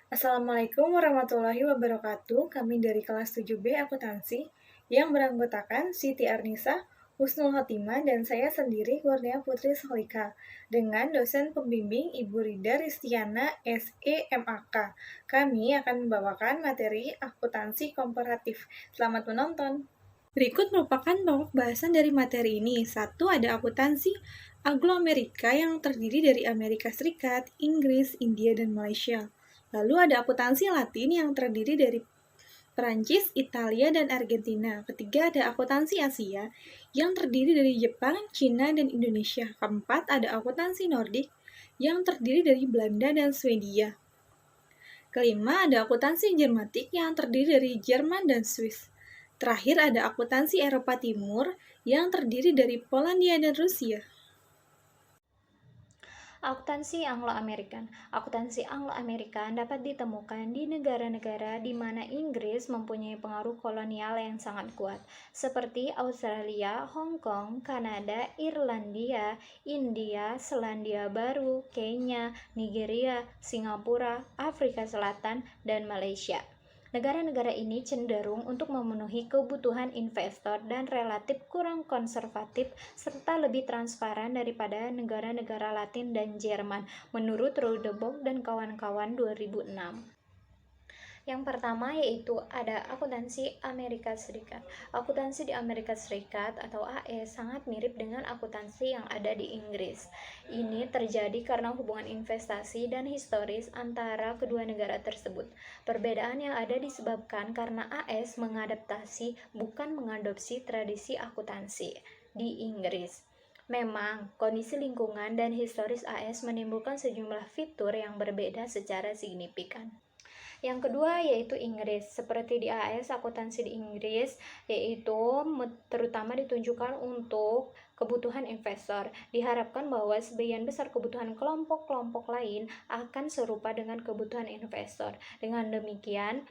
Assalamualaikum warahmatullahi wabarakatuh. Kami dari kelas 7B Akuntansi yang beranggotakan Siti Arnisa, Husnul Khotimah, dan saya sendiri Kurnia Putri Solika dengan dosen pembimbing Ibu Rida Ristiana SEMAK. Kami akan membawakan materi akuntansi komparatif. Selamat menonton. Berikut merupakan pokok bahasan dari materi ini. Satu, ada akuntansi Anglo-Amerika yang terdiri dari Amerika Serikat, Inggris, India, dan Malaysia. Lalu ada akuntansi Latin yang terdiri dari Perancis, Italia, dan Argentina. Ketiga, ada akuntansi Asia yang terdiri dari Jepang, Cina, dan Indonesia. Keempat, ada akuntansi Nordik yang terdiri dari Belanda dan Swedia. Kelima, ada akuntansi Jermatik yang terdiri dari Jerman dan Swiss. Terakhir, ada akuntansi Eropa Timur yang terdiri dari Polandia dan Rusia. Akuntansi Anglo-American. Akuntansi Anglo-American dapat ditemukan di negara-negara di mana Inggris mempunyai pengaruh kolonial yang sangat kuat, seperti Australia, Hong Kong, Kanada, Irlandia, India, Selandia Baru, Kenya, Nigeria, Singapura, Afrika Selatan, dan Malaysia. Negara-negara ini cenderung untuk memenuhi kebutuhan investor dan relatif kurang konservatif serta lebih transparan daripada negara-negara Latin dan Jerman, menurut Rudebook dan kawan-kawan 2006. Yang pertama yaitu ada akuntansi Amerika Serikat. Akuntansi di Amerika Serikat atau AS sangat mirip dengan akuntansi yang ada di Inggris. Ini terjadi karena hubungan investasi dan historis antara kedua negara tersebut. Perbedaan yang ada disebabkan karena AS mengadaptasi bukan mengadopsi tradisi akuntansi di Inggris. Memang, kondisi lingkungan dan historis AS menimbulkan sejumlah fitur yang berbeda secara signifikan. Yang kedua yaitu Inggris. Seperti di AS, akuntansi di Inggris yaitu terutama ditunjukkan untuk kebutuhan investor. Diharapkan bahwa sebagian besar kebutuhan kelompok-kelompok lain akan serupa dengan kebutuhan investor. Dengan demikian,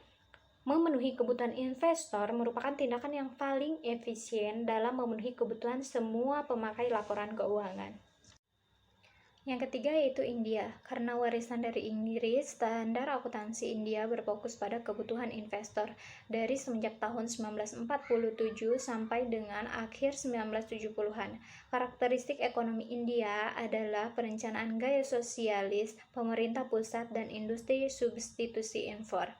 memenuhi kebutuhan investor merupakan tindakan yang paling efisien dalam memenuhi kebutuhan semua pemakai laporan keuangan. Yang ketiga yaitu India. Karena warisan dari Inggris, standar akuntansi India berfokus pada kebutuhan investor dari semenjak tahun 1947 sampai dengan akhir 1970-an. Karakteristik ekonomi India adalah perencanaan gaya sosialis, pemerintah pusat, dan industri substitusi impor.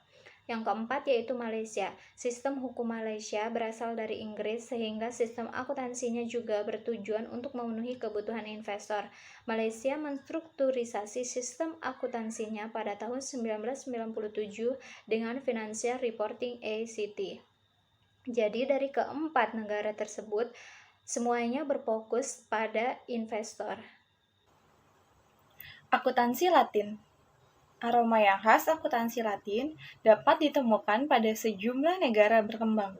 Yang keempat yaitu Malaysia. Sistem hukum Malaysia berasal dari Inggris sehingga sistem akuntansinya juga bertujuan untuk memenuhi kebutuhan investor. Malaysia menstrukturisasi sistem akuntansinya pada tahun 1997 dengan Financial Reporting ACT. Jadi dari keempat negara tersebut semuanya berfokus pada investor. Akuntansi Latin. Aroma yang khas akuntansi Latin dapat ditemukan pada sejumlah negara berkembang,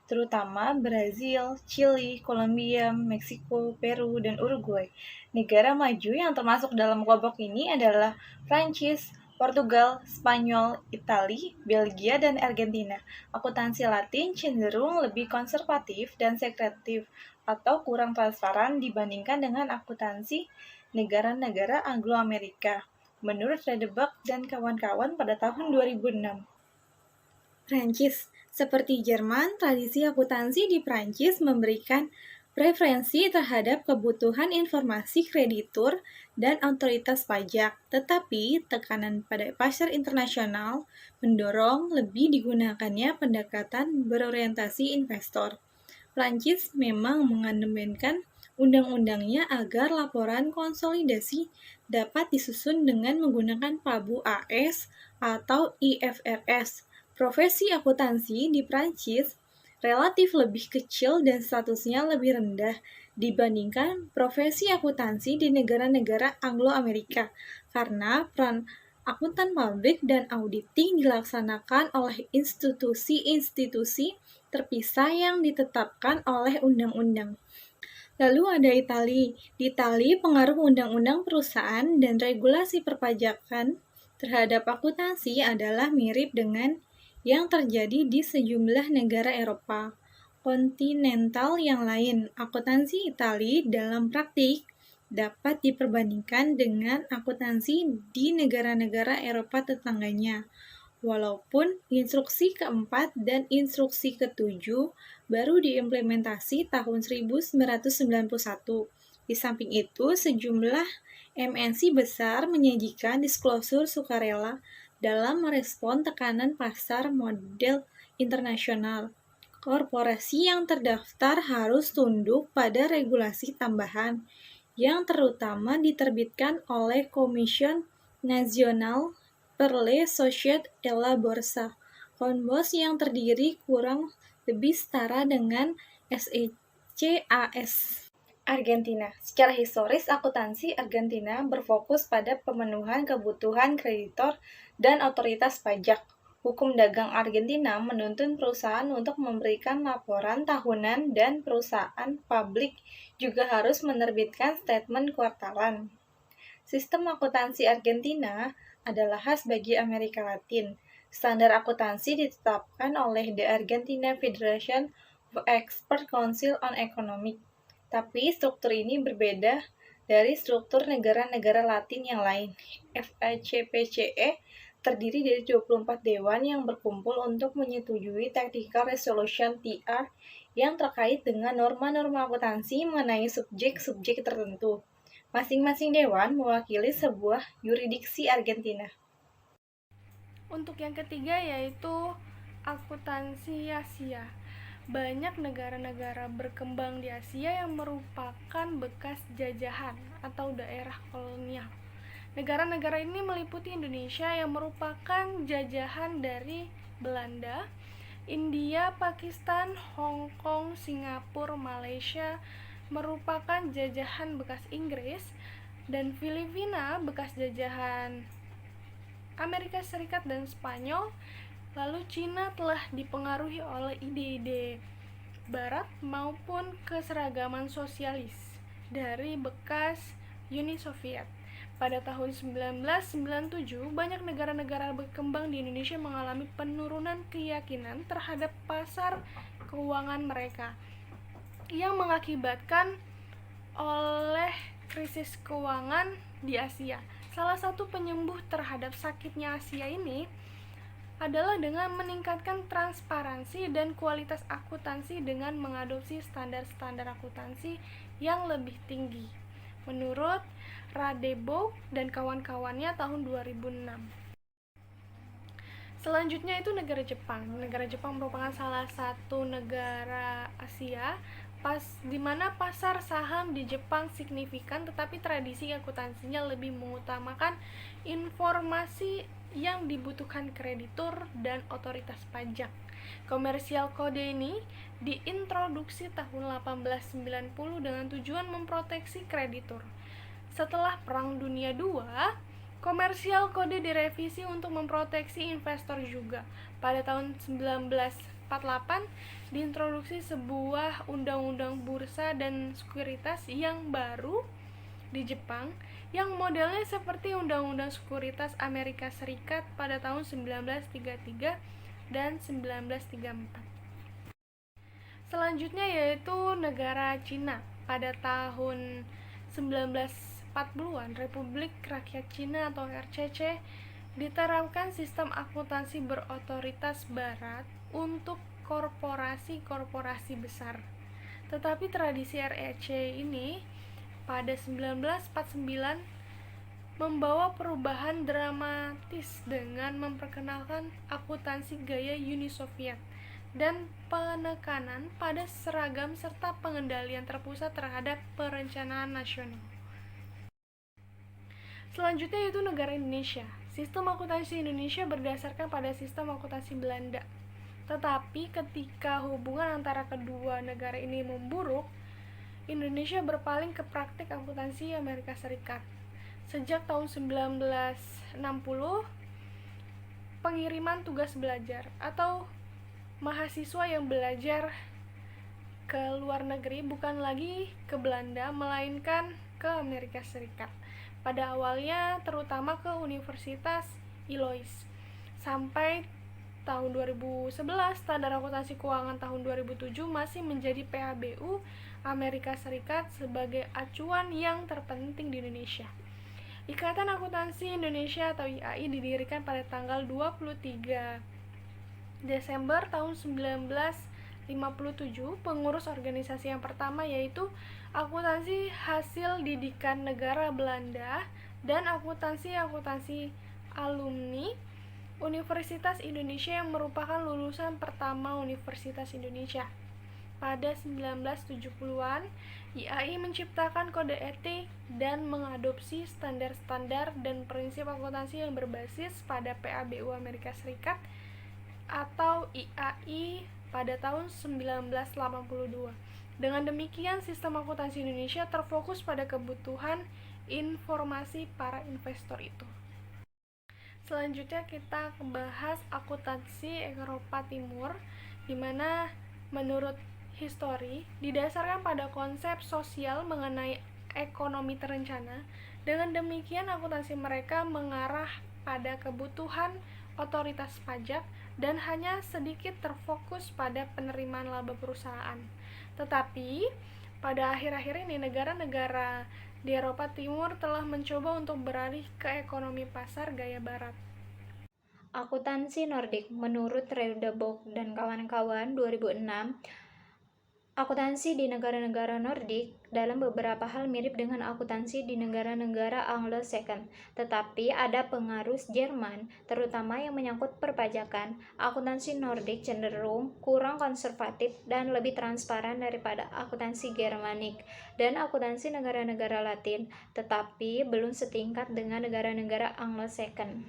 terutama Brazil, Chili, Kolombia, Meksiko, Peru, dan Uruguay. Negara maju yang termasuk dalam kelompok ini adalah Prancis, Portugal, Spanyol, Italia, Belgia, dan Argentina. Akuntansi Latin cenderung lebih konservatif dan sekretif atau kurang transparan dibandingkan dengan akuntansi negara-negara Anglo-Amerika, menurut Redebak dan kawan-kawan pada tahun 2006. Prancis. Seperti Jerman, tradisi akuntansi di Prancis memberikan preferensi terhadap kebutuhan informasi kreditur dan otoritas pajak, tetapi tekanan pada pasar internasional mendorong lebih digunakannya pendekatan berorientasi investor. Prancis memang mengamandemen undang-undangnya agar laporan konsolidasi dapat disusun dengan menggunakan Pabu AS atau IFRS. Profesi akuntansi di Prancis relatif lebih kecil dan statusnya lebih rendah dibandingkan profesi akuntansi di negara-negara Anglo-Amerika karena peran akuntan publik dan auditing dilaksanakan oleh institusi-institusi terpisah yang ditetapkan oleh undang-undang. Lalu ada Italia. Di Italia, pengaruh undang-undang perusahaan dan regulasi perpajakan terhadap akuntansi adalah mirip dengan yang terjadi di sejumlah negara Eropa kontinental yang lain. Akuntansi Italia dalam praktik dapat diperbandingkan dengan akuntansi di negara-negara Eropa tetangganya. Walaupun instruksi keempat dan instruksi ketujuh baru diimplementasi tahun 1991. Di samping itu, sejumlah MNC besar menyajikan disklosur sukarela dalam merespon tekanan pasar model internasional. Korporasi yang terdaftar harus tunduk pada regulasi tambahan yang terutama diterbitkan oleh Commission Nacional per la Sociedad de la Bolsa, Konbos yang terdiri kurang lebih setara dengan SECAS. Argentina. Secara historis, akuntansi Argentina berfokus pada pemenuhan kebutuhan kreditor dan otoritas pajak. Hukum dagang Argentina menuntun perusahaan untuk memberikan laporan tahunan dan perusahaan publik juga harus menerbitkan statement kuartalan. Sistem akuntansi Argentina adalah khas bagi Amerika Latin. Standar akuntansi ditetapkan oleh The Argentina Federation of Expert Council on Economic. Tapi struktur ini berbeda dari struktur negara-negara Latin yang lain. FACPCE terdiri dari 24 dewan yang berkumpul untuk menyetujui Technical Resolution TR yang terkait dengan norma-norma akuntansi mengenai subjek-subjek tertentu. Masing-masing dewan mewakili sebuah yurisdiksi Argentina. Untuk yang ketiga yaitu akuntansi Asia. Banyak negara-negara berkembang di Asia yang merupakan bekas jajahan atau daerah kolonial. Negara-negara ini meliputi Indonesia yang merupakan jajahan dari Belanda, India, Pakistan, Hong Kong, Singapura, Malaysia merupakan jajahan bekas Inggris, dan Filipina bekas jajahan Amerika Serikat dan Spanyol. Lalu Cina telah dipengaruhi oleh ide-ide Barat maupun keseragaman sosialis dari bekas Uni Soviet. Pada tahun 1997, banyak negara-negara berkembang di Indonesia mengalami penurunan keyakinan terhadap pasar keuangan mereka, yang mengakibatkan oleh krisis keuangan di Asia. Salah satu penyembuh terhadap sakitnya Asia ini adalah dengan meningkatkan transparansi dan kualitas akuntansi dengan mengadopsi standar-standar akuntansi yang lebih tinggi. Menurut Radebo dan kawan-kawannya tahun 2006. Selanjutnya itu negara Jepang. Negara Jepang merupakan salah satu negara Asia di mana pasar saham di Jepang signifikan, tetapi tradisi akuntansinya lebih mengutamakan informasi yang dibutuhkan kreditur dan otoritas pajak. Komersial kode ini diintroduksi tahun 1890 dengan tujuan memproteksi kreditur. Setelah Perang Dunia II, komersial kode direvisi untuk memproteksi investor juga. Pada tahun 1948, diintroduksi sebuah undang-undang bursa dan sekuritas yang baru di Jepang, yang modelnya seperti Undang-Undang Sekuritas Amerika Serikat pada tahun 1933 dan 1934. Selanjutnya yaitu negara Cina. Pada tahun 1940-an, Republik Rakyat Cina atau RCC diterapkan sistem akuntansi berotoritas barat untuk korporasi-korporasi besar. Tetapi tradisi REC ini pada 1949 membawa perubahan dramatis dengan memperkenalkan akuntansi gaya Uni Soviet dan penekanan pada seragam serta pengendalian terpusat terhadap perencanaan nasional. Selanjutnya yaitu negara Indonesia. Sistem akuntansi Indonesia berdasarkan pada sistem akuntansi Belanda. Tetapi ketika hubungan antara kedua negara ini memburuk, Indonesia berpaling ke praktik akuntansi Amerika Serikat. Sejak tahun 1960, pengiriman tugas belajar atau mahasiswa yang belajar ke luar negeri bukan lagi ke Belanda, melainkan ke Amerika Serikat. Pada awalnya terutama ke Universitas Illinois. Sampai tahun 2011, standar akuntansi keuangan tahun 2007 masih menjadi PABU Amerika Serikat sebagai acuan yang terpenting di Indonesia. Ikatan Akuntansi Indonesia atau IAI didirikan pada tanggal 23 Desember tahun 1957. Pengurus organisasi yang pertama yaitu Akuntansi Hasil Didikan Negara Belanda dan Akuntansi Alumni Universitas Indonesia yang merupakan lulusan pertama Universitas Indonesia. Pada 1970-an, IAI menciptakan kode etik dan mengadopsi standar-standar dan prinsip akuntansi yang berbasis pada PABU Amerika Serikat atau IAI pada tahun 1982. Dengan demikian, sistem akuntansi Indonesia terfokus pada kebutuhan informasi para investor itu. Selanjutnya kita bahas akuntansi Eropa Timur, di mana menurut histori didasarkan pada konsep sosial mengenai ekonomi terencana. Dengan demikian, akuntansi mereka mengarah pada kebutuhan otoritas pajak dan hanya sedikit terfokus pada penerimaan laba perusahaan. Tetapi pada akhir-akhir ini negara-negara di Eropa Timur telah mencoba untuk beralih ke ekonomi pasar gaya barat. Akuntansi Nordik menurut Redebook dan kawan-kawan 2006, akuntansi di negara-negara Nordik dalam beberapa hal mirip dengan akuntansi di negara-negara Anglo-Saxon, tetapi ada pengaruh Jerman, terutama yang menyangkut perpajakan. Akuntansi Nordik cenderung kurang konservatif dan lebih transparan daripada akuntansi Germanik dan akuntansi negara-negara Latin, tetapi belum setingkat dengan negara-negara Anglo-Saxon.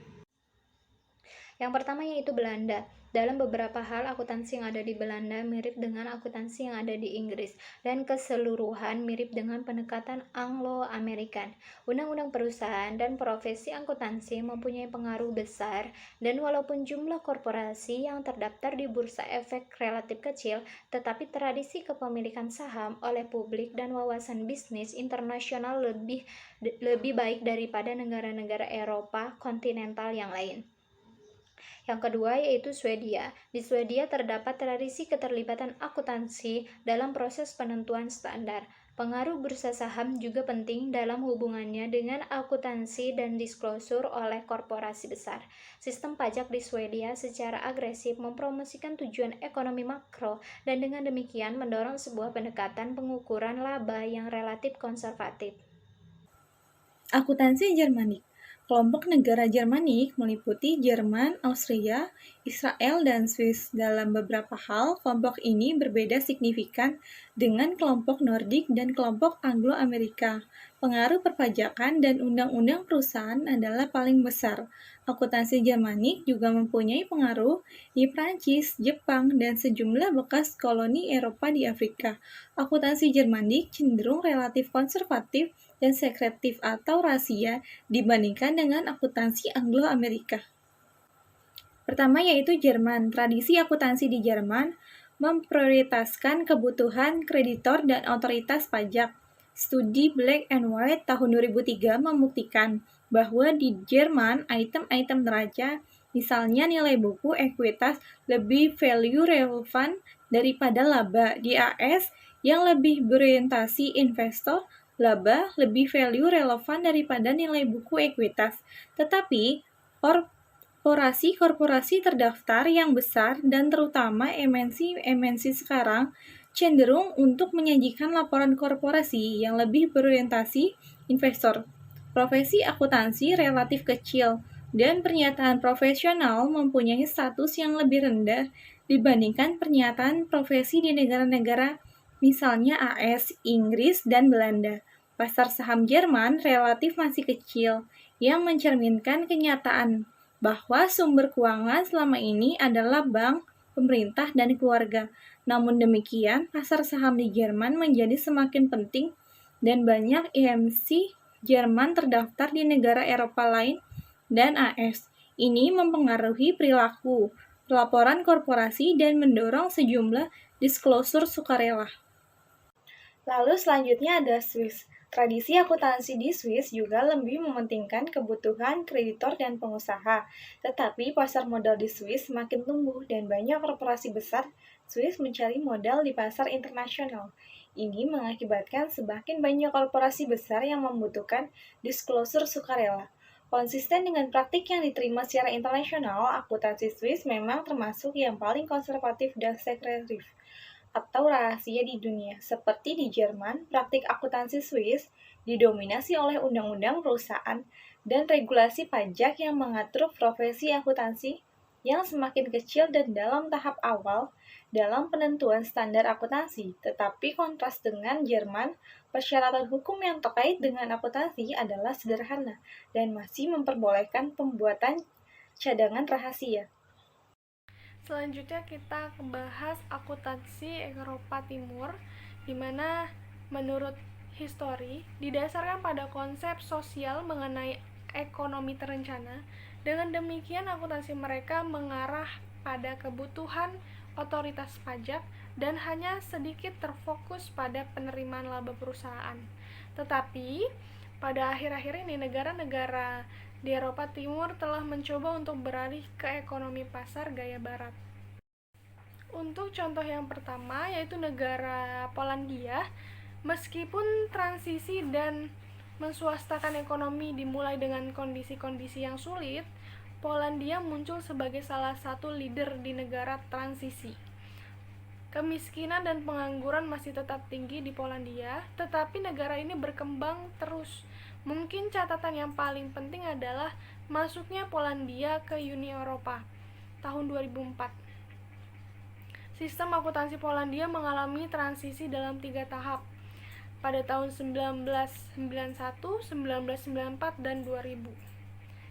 Yang pertama yaitu Belanda. Dalam beberapa hal, akuntansi yang ada di Belanda mirip dengan akuntansi yang ada di Inggris, dan keseluruhan mirip dengan pendekatan Anglo-Amerikan. Undang-undang perusahaan dan profesi akuntansi mempunyai pengaruh besar, dan walaupun jumlah korporasi yang terdaftar di Bursa Efek relatif kecil, tetapi tradisi kepemilikan saham oleh publik dan wawasan bisnis internasional lebih baik daripada negara-negara Eropa kontinental yang lain. Yang kedua yaitu Swedia. Di Swedia terdapat tradisi keterlibatan akuntansi dalam proses penentuan standar. Pengaruh bursa saham juga penting dalam hubungannya dengan akuntansi dan disklosur oleh korporasi besar. Sistem pajak di Swedia secara agresif mempromosikan tujuan ekonomi makro dan dengan demikian mendorong sebuah pendekatan pengukuran laba yang relatif konservatif. Akuntansi Jermanik. Kelompok negara Jermanik meliputi Jerman, Austria, Israel, dan Swiss. Dalam beberapa hal, kelompok ini berbeda signifikan dengan kelompok Nordik dan kelompok Anglo-Amerika. Pengaruh perpajakan dan undang-undang perusahaan adalah paling besar. Akuntansi Jermanik juga mempunyai pengaruh di Prancis, Jepang, dan sejumlah bekas koloni Eropa di Afrika. Akuntansi Jermanik cenderung relatif konservatif dan sekretif atau rahasia dibandingkan dengan akuntansi Anglo-Amerika. Pertama yaitu Jerman. Tradisi akuntansi di Jerman memprioritaskan kebutuhan kreditor dan otoritas pajak. Studi Black and White tahun 2003 membuktikan bahwa di Jerman item-item neraca, misalnya nilai buku ekuitas, lebih value relevan daripada laba. Di AS yang lebih berorientasi investor, laba lebih value relevan daripada nilai buku ekuitas. Tetapi, korporasi-korporasi terdaftar yang besar dan terutama MNC sekarang cenderung untuk menyajikan laporan korporasi yang lebih berorientasi investor. Profesi akuntansi relatif kecil dan pernyataan profesional mempunyai status yang lebih rendah dibandingkan pernyataan profesi di negara-negara misalnya AS, Inggris, dan Belanda. Pasar saham Jerman relatif masih kecil, yang mencerminkan kenyataan bahwa sumber keuangan selama ini adalah bank, pemerintah, dan keluarga. Namun demikian, pasar saham di Jerman menjadi semakin penting dan banyak EMC Jerman terdaftar di negara Eropa lain dan AS. Ini mempengaruhi perilaku, pelaporan korporasi, dan mendorong sejumlah disklosur sukarela. Lalu selanjutnya ada Swiss. Tradisi akuntansi di Swiss juga lebih mementingkan kebutuhan kreditor dan pengusaha, tetapi pasar modal di Swiss semakin tumbuh dan banyak korporasi besar Swiss mencari modal di pasar internasional. Ini mengakibatkan semakin banyak korporasi besar yang membutuhkan disclosure sukarela. Konsisten dengan praktik yang diterima secara internasional, akuntansi Swiss memang termasuk yang paling konservatif dan sekretif atau rahasia di dunia. Seperti di Jerman, praktik akuntansi Swiss didominasi oleh undang-undang perusahaan dan regulasi pajak yang mengatur profesi akuntansi yang semakin kecil dan dalam tahap awal dalam penentuan standar akuntansi. Tetapi kontras dengan Jerman, persyaratan hukum yang terkait dengan akuntansi adalah sederhana dan masih memperbolehkan pembuatan cadangan rahasia. Selanjutnya kita bahas akuntansi Eropa Timur, di mana menurut histori didasarkan pada konsep sosial mengenai ekonomi terencana. Dengan demikian, akuntansi mereka mengarah pada kebutuhan otoritas pajak dan hanya sedikit terfokus pada penerimaan laba perusahaan. Tetapi pada akhir-akhir ini negara-negara di Eropa Timur telah mencoba untuk beralih ke ekonomi pasar gaya barat. Untuk contoh yang pertama yaitu negara Polandia, meskipun transisi dan menswastakan ekonomi dimulai dengan kondisi-kondisi yang sulit, Polandia muncul sebagai salah satu leader di negara transisi. Kemiskinan dan pengangguran masih tetap tinggi di Polandia, tetapi negara ini berkembang terus. Mungkin catatan yang paling penting adalah masuknya Polandia ke Uni Eropa tahun 2004. Sistem akuntansi Polandia mengalami transisi dalam 3 tahap pada tahun 1991, 1994, dan 2000.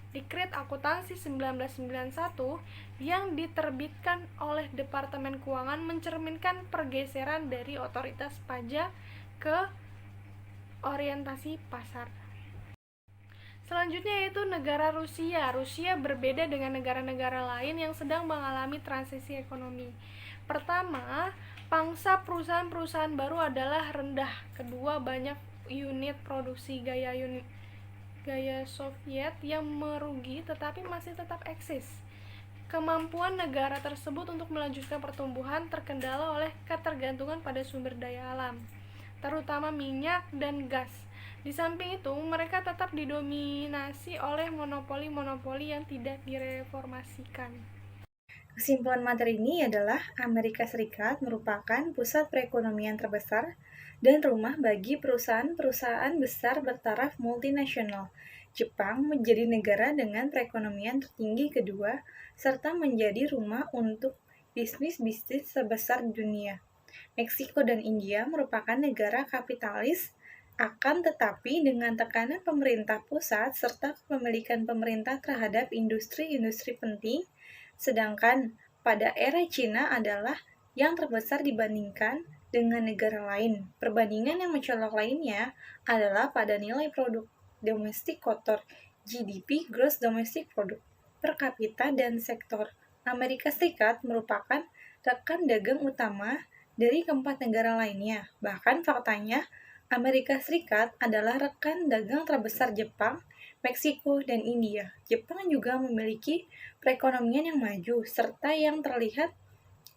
Dekret Akuntansi 1991 yang diterbitkan oleh Departemen Keuangan mencerminkan pergeseran dari otoritas pajak ke orientasi pasar. Selanjutnya yaitu negara Rusia. Rusia berbeda dengan negara-negara lain yang sedang mengalami transisi ekonomi. Pertama, pangsa perusahaan-perusahaan baru adalah rendah. Kedua, banyak unit produksi gaya Soviet yang merugi tetapi masih tetap eksis. Kemampuan negara tersebut untuk melanjutkan pertumbuhan terkendala oleh ketergantungan pada sumber daya alam, terutama minyak dan gas. Di samping itu, mereka tetap didominasi oleh monopoli-monopoli yang tidak direformasikan. Kesimpulan materi ini adalah Amerika Serikat merupakan pusat perekonomian terbesar dan rumah bagi perusahaan-perusahaan besar bertaraf multinasional. Jepang menjadi negara dengan perekonomian tertinggi kedua, serta menjadi rumah untuk bisnis-bisnis terbesar di dunia. Meksiko dan India merupakan negara kapitalis, akan tetapi dengan tekanan pemerintah pusat serta kepemilikan pemerintah terhadap industri-industri penting, sedangkan pada era Cina adalah yang terbesar dibandingkan dengan negara lain. Perbandingan yang mencolok lainnya adalah pada nilai produk domestik kotor, GDP (Gross Domestic Product) per kapita dan sektor. Amerika Serikat merupakan rekan dagang utama dari keempat negara lainnya. Bahkan faktanya, Amerika Serikat adalah rekan dagang terbesar Jepang, Meksiko, dan India. Jepang juga memiliki perekonomian yang maju, serta yang terlihat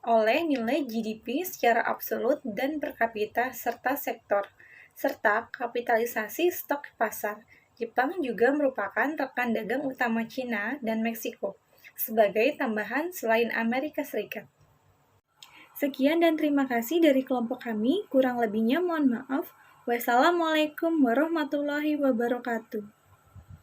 oleh nilai GDP secara absolut dan per kapita serta sektor, serta kapitalisasi stok pasar. Jepang juga merupakan rekan dagang utama Cina dan Meksiko, sebagai tambahan selain Amerika Serikat. Sekian dan terima kasih dari kelompok kami, kurang lebihnya mohon maaf. Wassalamualaikum warahmatullahi wabarakatuh.